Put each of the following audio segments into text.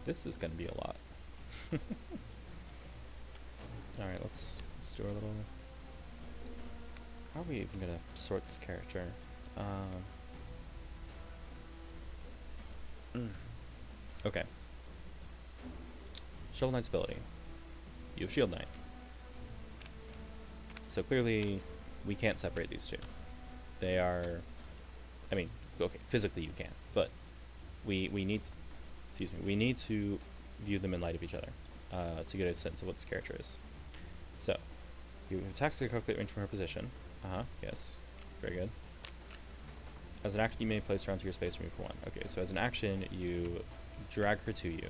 This is going to be a lot. Alright, let's do our little... How are we even going to sort this character? Okay. Shovel Knight's ability. You have Shield Knight. So clearly, we can't separate these two. They are... I mean, okay, physically you can, but we need... Excuse me. We need to view them in light of each other to get a sense of what this character is. So, you attacks the calculate range from her position. Yes. Very good. As an action, you may place her onto your space or move her 1. Okay, so as an action, you drag her to you,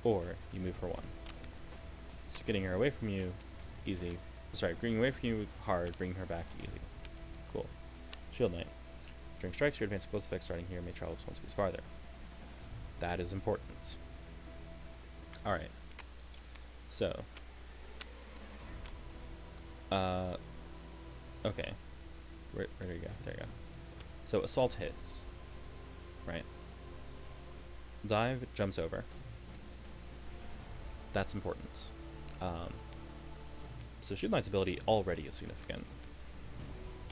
or you move her 1. So getting her away from you, easy. Sorry, bringing away from you, hard. Bringing her back, easy. Cool. Shield Knight. During strikes, your advanced close effect starting here may travel 1 space farther. That is important. Alright. So. Okay. Where do you go? There you go. So assault hits. Right. Dive jumps over. That's important. So Shield Knight's ability already is significant.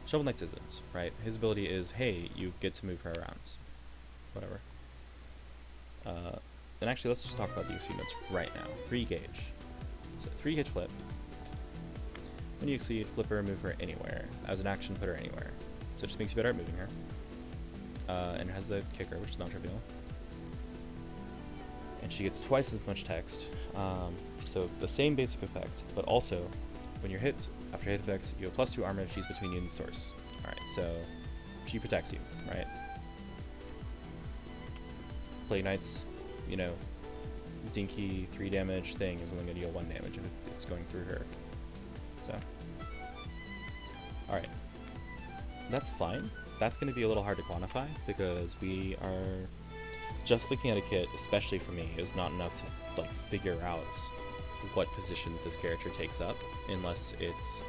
Shovel Knight's isn't, right? His ability is, hey, you get to move her around. Whatever. Then actually, let's just talk about the EXC notes right now. 3 gauge. So 3 gauge flip. When you exceed, flip her, move her anywhere. As an action, put her anywhere. So it just makes you better at moving her. And it has the kicker, which is not trivial. And she gets twice as much text. So the same basic effect, but also, when you're hit, after hit effects, you have +2 armor if she's between you and the source. Alright, so she protects you, right? Plague Knight's, you know, dinky 3 damage thing is only going to deal 1 damage if it's going through her. So, alright. That's fine. That's going to be a little hard to quantify because we are just looking at a kit, especially for me, is not enough to like figure out what positions this character takes up unless it's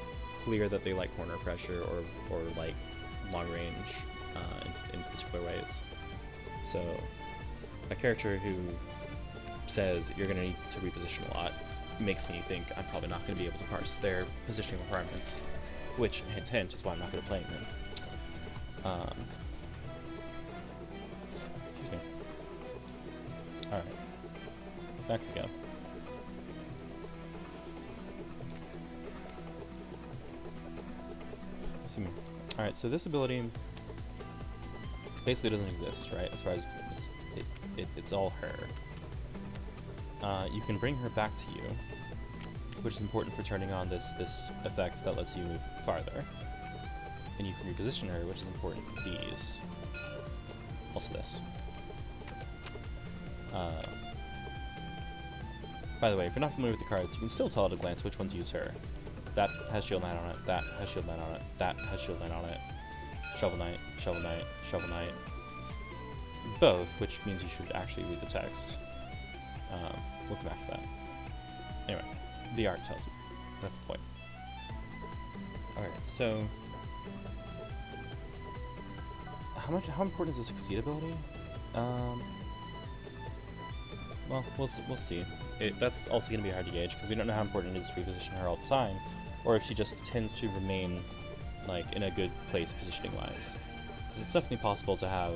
clear that they like corner pressure or like long range in particular ways. So a character who says you're going to need to reposition a lot makes me think I'm probably not going to be able to parse their positioning requirements, which, hint hint, is why I'm not good at playing them. Excuse me. Alright. Back we go. Alright, so this ability basically doesn't exist, right? As far as it's all her. You can bring her back to you, which is important for turning on this effect that lets you move farther. And you can reposition her, which is important for these. Also this. By the way, if you're not familiar with the cards, you can still tell at a glance which ones use her. That has Shield Knight on it, that has Shield Knight on it, that has Shield Knight on it. Shovel Knight, Shovel Knight, Shovel Knight. Both, which means you should actually read the text. We'll come back to that. Anyway, the art tells you. That's the point. Alright, so... How important is the Succeed ability? Well, we'll see. That's also going to be hard to gauge, because we don't know how important it is to reposition her all the time, or if she just tends to remain, like, in a good place positioning-wise. Because it's definitely possible to have,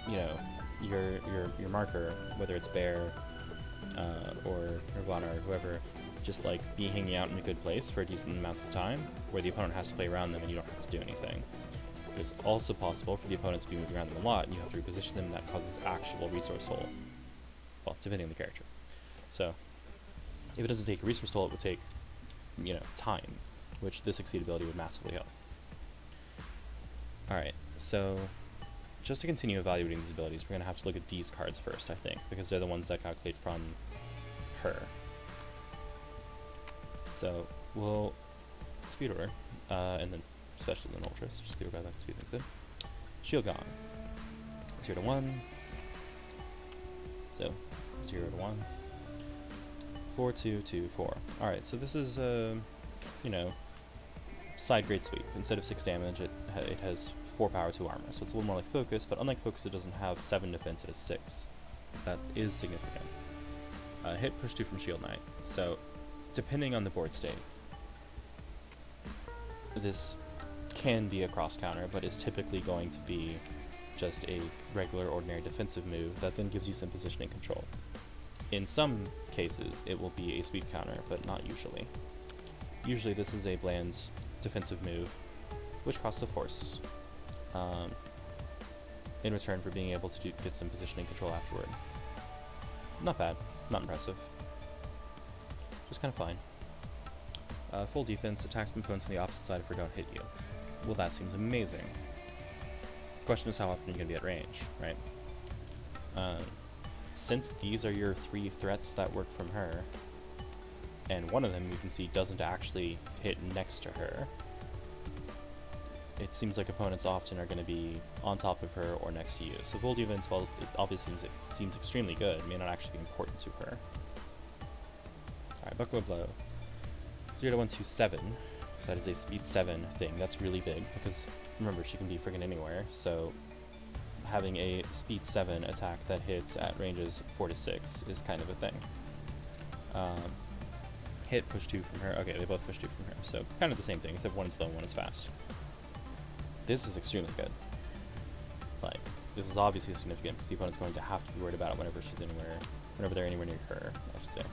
you know, your marker, whether it's Bear, or Nirvana, or whoever, just, like, be hanging out in a good place for a decent amount of time, where the opponent has to play around them and you don't have to do anything. It's also possible for the opponent to be moving around them a lot, and you have to reposition them, and that causes actual resource toll. Well, depending on the character. So, if it doesn't take a resource toll, it would take, you know, time, which this Succeed ability would massively help. Alright, so, just to continue evaluating these abilities, we're going to have to look at these cards first, I think, because they're the ones that calculate from her. So, we'll speed order, and then especially in Ultras, just the order that speed things in. Shield Gong. 0 to 1. So, 0 to 1. 4 2 2 4. Alright, so this is you know, side grade sweep. Instead of 6 damage, it has 4 power, 2 armor, so it's a little more like Focus, but unlike Focus, it doesn't have 7 defense, it has 6. That is significant. Hit, push 2 from Shield Knight. So, depending on the board state, this can be a cross counter, but is typically going to be just a regular, ordinary defensive move that then gives you some positioning control. In some cases, it will be a sweep counter, but not usually. Usually this is a bland defensive move, which costs a force, in return for being able to get some positioning control afterward. Not bad, not impressive. Just kind of fine. Full defense, attacks components on the opposite side if they don't hit you. Well, that seems amazing. The question is how often you're going to be at range, right? Since these are your 3 threats that work from her, and one of them you can see doesn't actually hit next to her, it seems like opponents often are going to be on top of her or next to you. So full defense, while it obviously seems extremely good, may not actually be important to her. Alright, Buckler Blow. 0 to 127. That is a speed 7 thing. That's really big, because remember, she can be friggin' anywhere, so having a speed 7 attack that hits at ranges 4 to 6 is kind of a thing. Hit, push 2 from her. Okay, they both push 2 from her, so kind of the same thing, except one is slow and one is fast. This is extremely good. Like, this is obviously significant because the opponent's going to have to be worried about it whenever they're anywhere near her, I should say.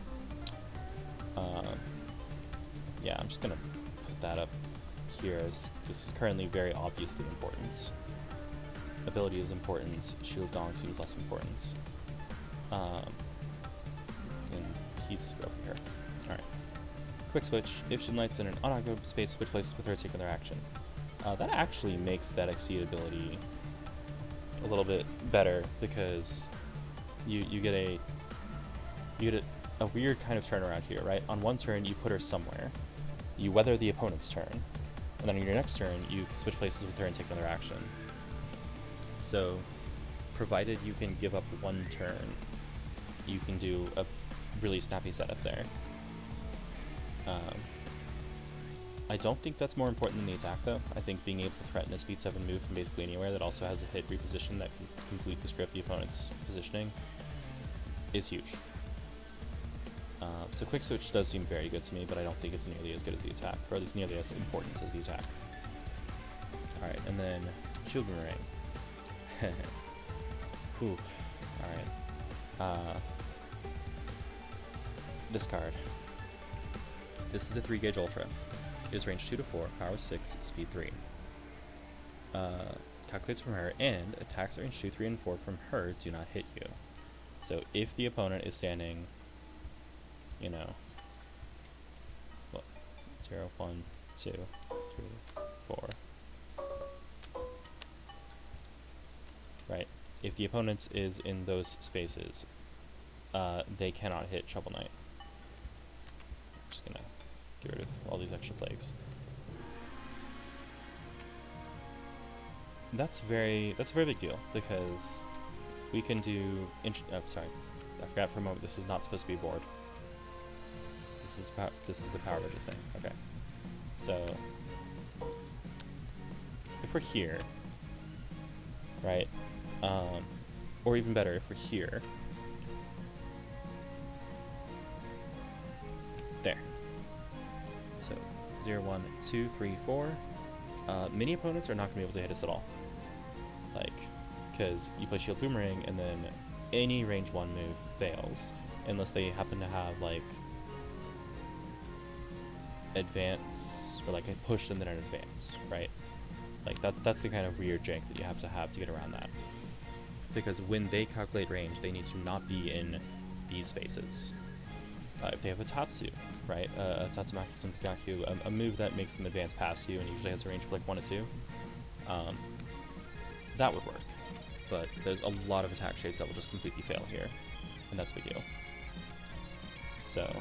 Yeah, I'm just gonna put that up here, as this is currently very obviously important. Ability is important, Shield Dong seems less important. And he's over here. Alright. Quick switch. If Shield Knight's in an unoccupied space, switch places with her, take their action. That actually makes that Exceed ability a little bit better, because you get a weird kind of turnaround here, right? On one turn, you put her somewhere, you weather the opponent's turn, and then on your next turn, you can switch places with her and take another action. So, provided you can give up one turn, you can do a really snappy setup there. I don't think that's more important than the attack, though. I think being able to threaten a speed 7 move from basically anywhere that also has a hit reposition that can completely script the opponent's positioning is huge. So Quick Switch does seem very good to me, but I don't think it's nearly as good as the attack, or at least nearly as important as the attack. Alright, and then Shield Boomerang. Whew. Alright. This card. This is a 3-gauge Ultra. It is range 2 to 4, power 6, speed 3. Calculates from her, and attacks at range 2, 3, and 4 from her do not hit you. So if the opponent is standing, you know, what, 0, 1, 2, 3, 4, right? If the opponent is in those spaces, they cannot hit Shovel Knight. I'm just gonna get rid of all these extra plagues. That's a very big deal, because we can do. Sorry, I forgot for a moment. This is not supposed to be a board. This is a power budget thing. Okay, so if we're here, right, or even better, if we're here, there. So 0, 1, 2, 3, 4. Mini opponents are not going to be able to hit us at all. Like, because you play Shield Boomerang, and then any range 1 move fails, unless they happen to have, like, advance, or like a push and then an advance, right? Like, that's the kind of weird jank that you have to get around that. Because when they calculate range, they need to not be in these spaces. If they have a Tatsu, right, a Tatsumaki Senpikaku, a move that makes them advance past you and usually has a range of like 1 to 2, that would work. But there's a lot of attack shapes that will just completely fail here, and that's a big deal. So,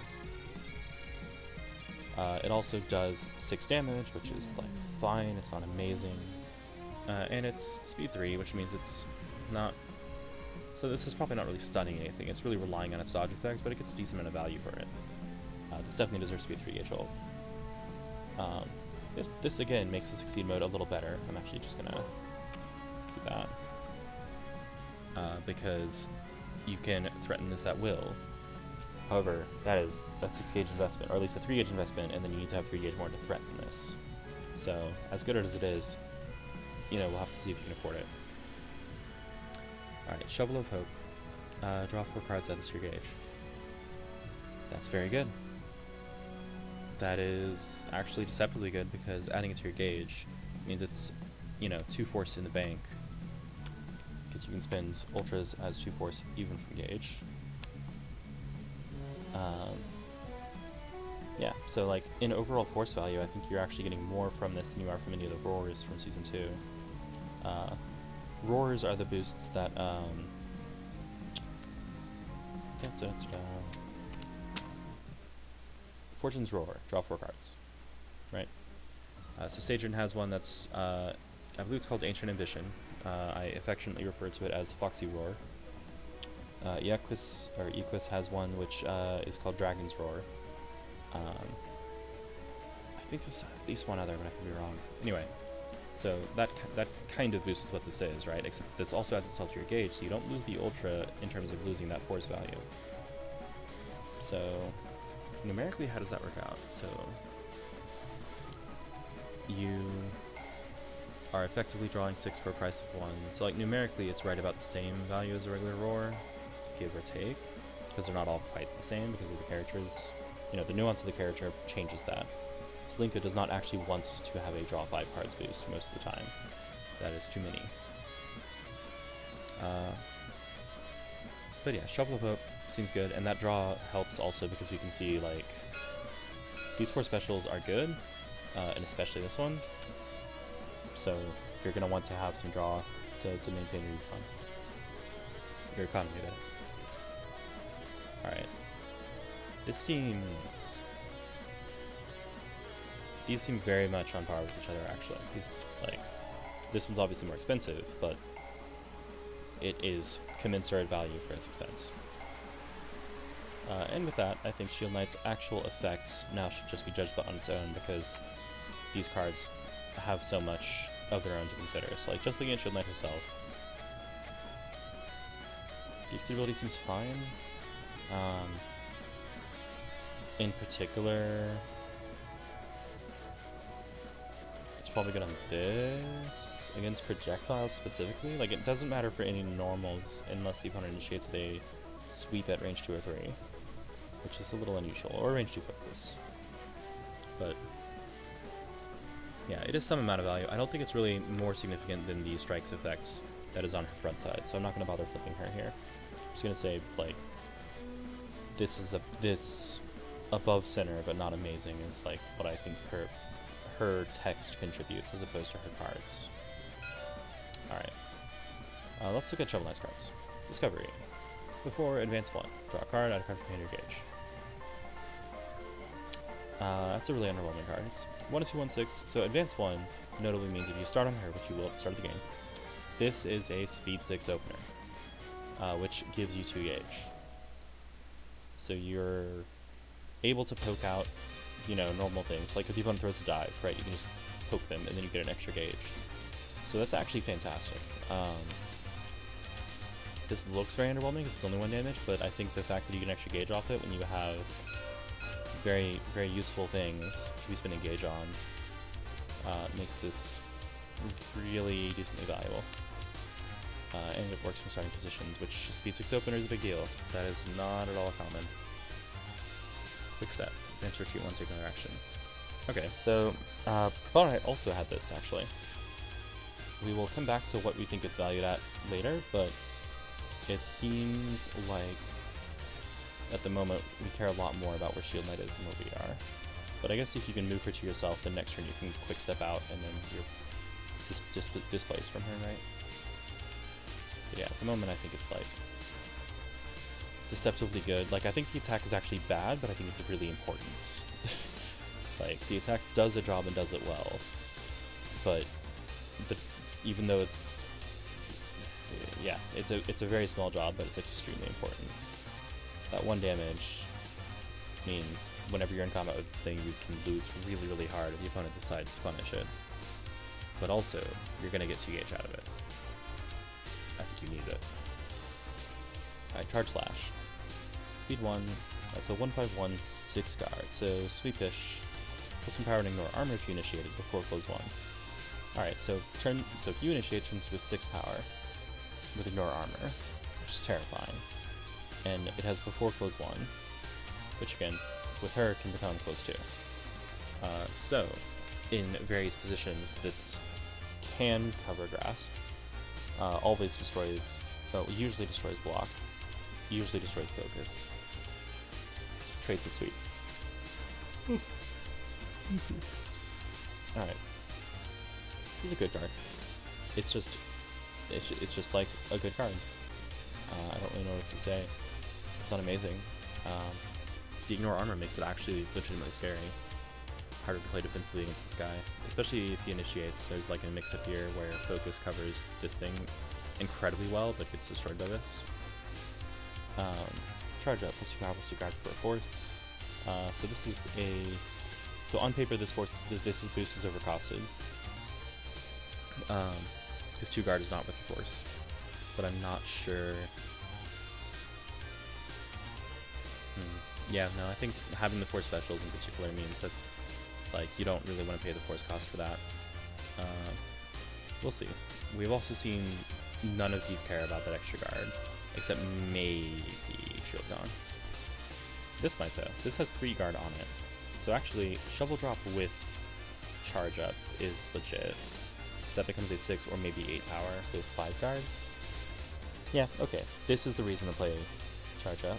it also does 6 damage, which is like fine, it's not amazing, and it's speed 3, which means it's not. So this is probably not really stunning anything, it's really relying on its dodge effect, but it gets a decent amount of value for it. This definitely deserves to be a 3-gauge ult. This again makes the Succeed mode a little better. I'm actually just gonna that. Because you can threaten this at will. However, that is a 6 gauge investment, or at least a 3 gauge investment, and then you need to have 3 gauge more to threaten this. So, as good as it is, you know, we'll have to see if you can afford it. Alright, Shovel of Hope. Draw 4 cards out of your gauge. That's very good. That is actually deceptively good, because adding it to your gauge means it's, you know, 2 force in the bank. Because you can spend ultras as 2 force even from gauge. Yeah, so like in overall force value, I think you're actually getting more from this than you are from any of the roars from Season 2. Roars are the boosts that, Fortune's Roar, draw 4 cards, right? So Sadrin has one that's, I believe it's called Ancient Ambition. I affectionately refer to it as Foxy Roar. Equus has one which is called Dragon's Roar. I think there's at least one other, but I could be wrong. Anyway, so that kind of boosts what this is, right? Except this also adds itself to your gauge, so you don't lose the ultra in terms of losing that force value. So numerically, how does that work out? So you are effectively drawing 6 for a price of 1. So like numerically, it's right about the same value as a regular roar, give or take, because they're not all quite the same because of the characters. You know, the nuance of the character changes that. Slinka does not actually want to have a draw 5 cards boost most of the time. That is too many. But yeah, Shovel of Hope seems good, and that draw helps also because we can see, like, these 4 specials are good, and especially this one. So you're going to want to have some draw to maintain your economy, that is. Alright. These seem very much on par with each other, actually. This one's obviously more expensive, but it is commensurate value for its expense. And with that, I think Shield Knight's actual effect now should just be judged on its own, because these cards have so much of their own to consider. So, like, just looking at Shield Knight herself, the exceedability seems fine. In particular, it's probably good on this against projectiles specifically. Like, it doesn't matter for any normals unless the opponent initiates a sweep at range 2 or 3, which is a little unusual, or range 2 focus. But yeah, it is some amount of value. I don't think it's really more significant than the strikes effect that is on her front side, so I'm not going to bother flipping her here. I'm just going to say, like, this above center but not amazing is like what I think her text contributes as opposed to her cards. Alright. Let's look at Shovel Knight's cards. Discovery. Before Advance 1, draw a card, add a card from hand or gauge. That's a really underwhelming card. It's 1/2/1/6, so Advance 1 notably means if you start on her, which you will at the start of the game, this is a Speed 6 opener, which gives you 2 gauge. So you're able to poke out, you know, normal things. Like if the opponent throws a dive, right, you can just poke them and then you get an extra gauge. So that's actually fantastic. This looks very underwhelming because it's only 1 damage, but I think the fact that you get an extra gauge off it when you have very, very useful things to be spending gauge on makes this really decently valuable. And it works from starting positions, which Speed 6 opener is a big deal. That is not at all common. Quick step. Advance retreat 1, take another action. Okay, so Proponent also had this, actually. We will come back to what we think it's valued at later, but it seems like at the moment we care a lot more about where Shield Knight is than what we are. But I guess if you can move her to yourself, then next turn you can quick step out and then you're displaced from her, right? But yeah, at the moment I think it's like deceptively good. Like, I think the attack is actually bad, but I think it's really important. Like, the attack does a job and does it well, but even though it's a very small job, but it's extremely important. That 1 damage means whenever you're in combat with this thing, you can lose really, really hard if the opponent decides to punish it. But also, you're going to get 2 gauge out of it. I think you needed it. Alright, Charge Slash. Speed 1, so 151, 6 guard. So Sweepish, plus some power and ignore armor if you initiated before close 1. Alright, so if you initiate, turns to a 6 power with ignore armor, which is terrifying. And it has before close 1, which again, with her, can become close 2. So, in various positions, this can cover Grasp. Always destroys, usually destroys block, usually destroys focus. Traits are sweet. Alright. This is a good card. It's just like a good card. I don't really know what to say. It's not amazing. The ignore armor makes it actually legitimately scary. Harder to play defensively against this guy, especially if he initiates. There's like a mix-up here where focus covers this thing incredibly well, but gets destroyed by this. Charge up, plus 2 power, plus 2 guard for a force. So this is so on paper this boost is overcosted. Because 2 guard is not with the force. But I'm not sure. Yeah, no, I think having the 4 specials in particular means that like you don't really want to pay the force cost for that. We'll see. We've also seen none of these care about that extra guard, except maybe Shieldon. This might though. This has 3 guard on it. So actually, Shovel Drop with Charge Up is legit. So that becomes a 6 or maybe 8 power with 5 guard. Yeah, okay. This is the reason to play Charge Up.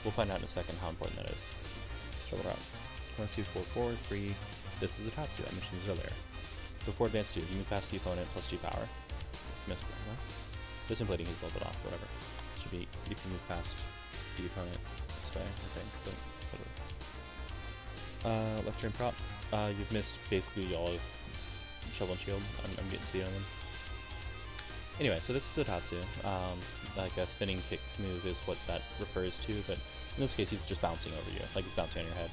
We'll find out in a second how important that is. Shovel Drop. 1, 2, 4, 4, 3. This is a Tatsu, I mentioned this earlier. Before advance 2, you move past the opponent plus 2 power. Missed one. This inflating is a little bit off, whatever. Should be, you can move past the opponent this way, I think, but whatever. Left turn prop. You've missed basically all of Shovel and Shield. I'm getting speed on them. Anyway, so this is the Tatsu. Like a spinning kick move is what that refers to, but in this case he's just bouncing over you, like he's bouncing on your head.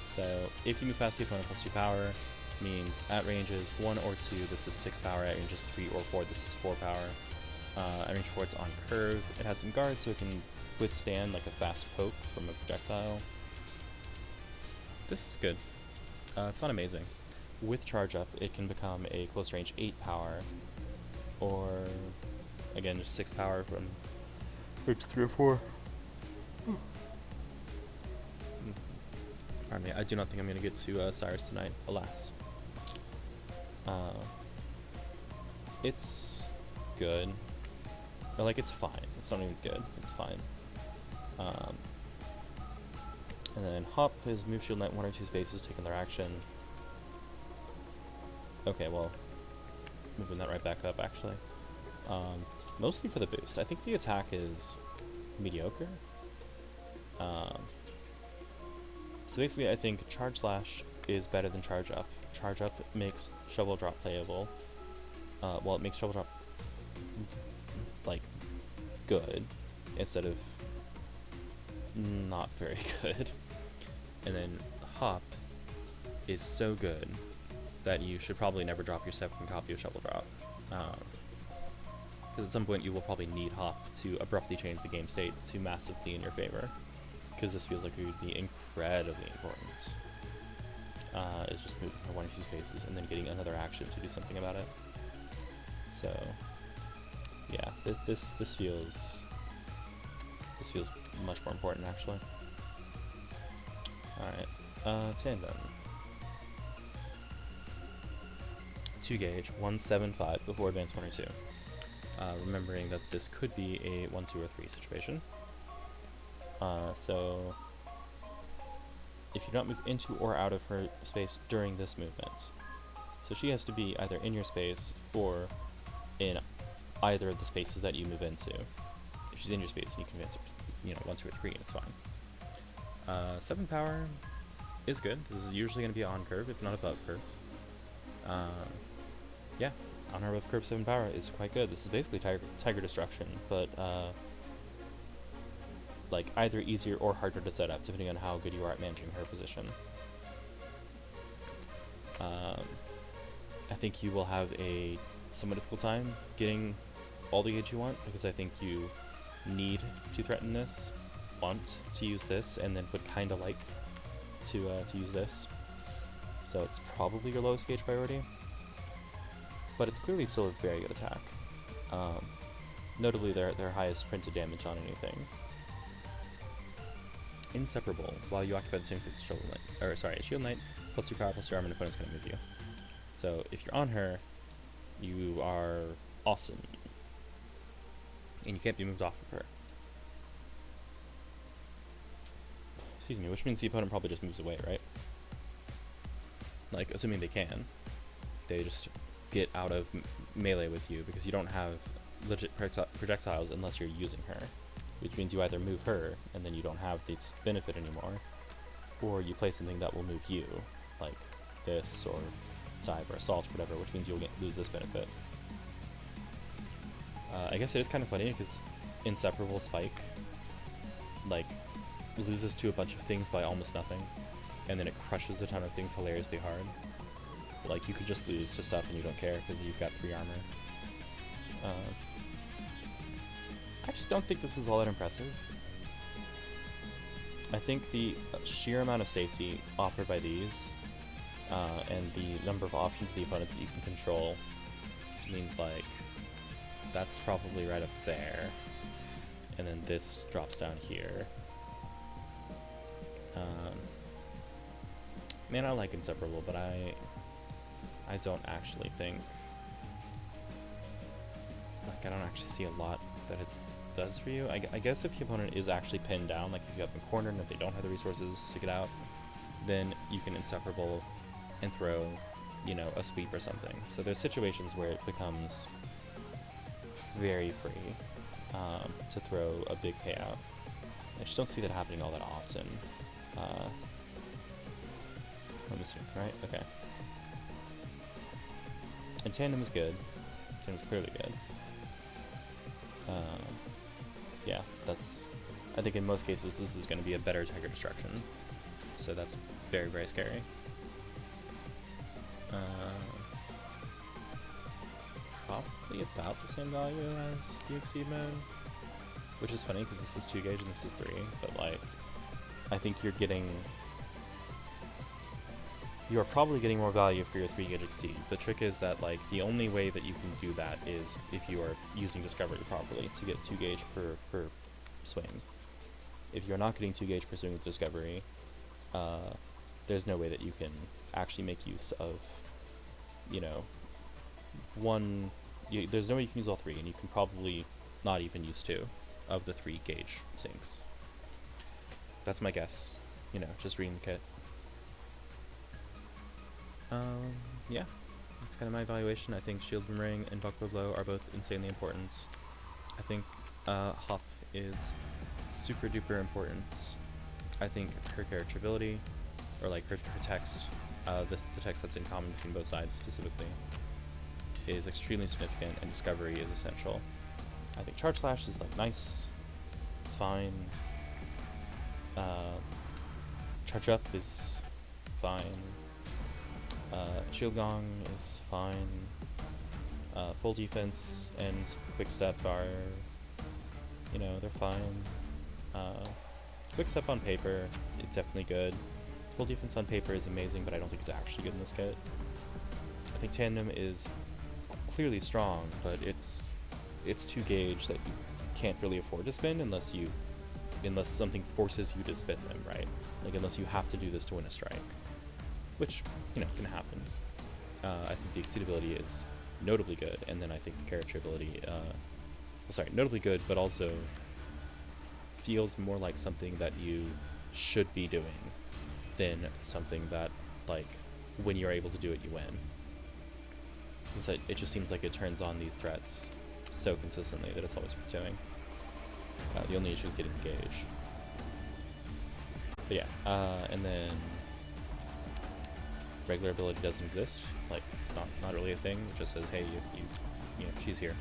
So if you move past the opponent plus 2 power, means at ranges 1 or 2, this is 6 power, at ranges 3 or 4, this is 4 power. At range 4 it's on curve, it has some guard so it can withstand like a fast poke from a projectile. This is good. It's not amazing. With charge up, it can become a close range 8 power, or again just 6 power from range 3 or 4. Pardon me, I do not think I'm going to get to Cyrus tonight, alas. It's good. Or, like, it's fine. It's not even good. It's fine. And then Hop is move shield knight 1 or 2 spaces, taking their action. Okay, well, moving that right back up, actually. Mostly for the boost. I think the attack is mediocre. So basically, I think Charge Slash is better than Charge Up. Charge Up makes Shovel Drop playable. Well, it makes Shovel Drop, like, good, instead of not very good. And then Hop is so good that you should probably never drop your second copy of Shovel Drop. Because at some point you will probably need Hop to abruptly change the game state to massively in your favor. Because this feels like it would be incredibly important. It's just moving for 1 or 2 spaces and then getting another action to do something about it. So, yeah, this feels much more important actually. All right, Tandem. 2 gauge, 175 before advance 1 or 2. Remembering that this could be a 1, 2, or 3 situation. So if you don't move into or out of her space during this movement, so she has to be either in your space or in either of the spaces that you move into. If she's in your space, you can advance, 1, 2, or 3, and it's fine. 7 power is good. This is usually going to be on curve, if not above curve. Yeah, on or above curve 7 power is quite good. This is basically Tiger Destruction, but like either easier or harder to set up, depending on how good you are at managing her position. I think you will have a somewhat difficult time getting all the gauge you want, because I think you need to threaten this, want to use this, and then would kind of like to use this. So it's probably your lowest gauge priority, but it's clearly still a very good attack. Notably, their highest printed damage on anything. Inseparable. While you occupy the same place as Shield Knight, or sorry, Shield Knight, plus your power, plus your armor, and opponent's gonna move you. So if you're on her, you are awesome, and you can't be moved off of her. Excuse me, which means the opponent probably just moves away, right? Like, assuming they can. They just get out of melee with you because you don't have legit projectiles unless you're using her. Which means you either move her, and then you don't have this benefit anymore, or you play something that will move you, like this, or dive, or assault, or whatever, which means you'll lose this benefit. I guess it is kind of funny, because Inseparable Spike, like, loses to a bunch of things by almost nothing, and then it crushes a ton of things hilariously hard. Like, you could just lose to stuff and you don't care, because you've got 3 armor. I actually don't think this is all that impressive. I think the sheer amount of safety offered by these, and the number of options of the opponents that you can control, means like that's probably right up there, and then this drops down here. Man, I like Inseparable, but I don't actually think, like, I don't actually see a lot that it does for you. I guess if the opponent is actually pinned down, like if you have them cornered and if they don't have the resources to get out, then you can Inseparable and throw, you know, a sweep or something. So there's situations where it becomes very free to throw a big payout. I just don't see that happening all that often. I'm missing, right? Okay. And Tandem is good. Tandem's clearly good. Yeah, that's... I think in most cases this is going to be a better Tiger Destruction. So that's very, very scary. Probably about the same value as the Exceed mode. Which is funny because this is 2 gauge and this is 3. But like, I think you're getting... You are probably getting more value for your 3 gauge Exceed. The trick is that, like, the only way that you can do that is if you are using Discovery properly to get 2 gauge per swing. If you're not getting 2 gauge per swing with Discovery, there's no way that you can actually make use of, you know, there's no way you can use all 3, and you can probably not even use 2 of the 3 gauge sinks. That's my guess, you know, just reading the kit. Yeah, that's kind of my evaluation. I think Shield Boomerang and Buckler Blow are both insanely important. I think Hop is super duper important. I think her character ability, or like her text, the text that's in common between both sides specifically, is extremely significant, and Discovery is essential. I think Charge Slash is like nice, it's fine. Charge Up is fine. Shield Gong is fine. Full Defense and Quick Step are, you know, they're fine. Quick Step on paper, it's definitely good. Full Defense on paper is amazing, but I don't think it's actually good in this kit. I think Tandem is clearly strong, but it's 2 gauge that you can't really afford to spend unless something forces you to spend them, right? Like, unless you have to do this to win a strike. Which, you know, can happen. I think the Exceed ability is notably good, and then I think the character ability, notably good, but also feels more like something that you should be doing than something that, like, when you're able to do it, you win. Because it just seems like it turns on these threats so consistently that it's always worth doing. The only issue is getting the gauge. But yeah, and then regular ability doesn't exist. Like, it's not really a thing. It just says, hey, you know, she's here.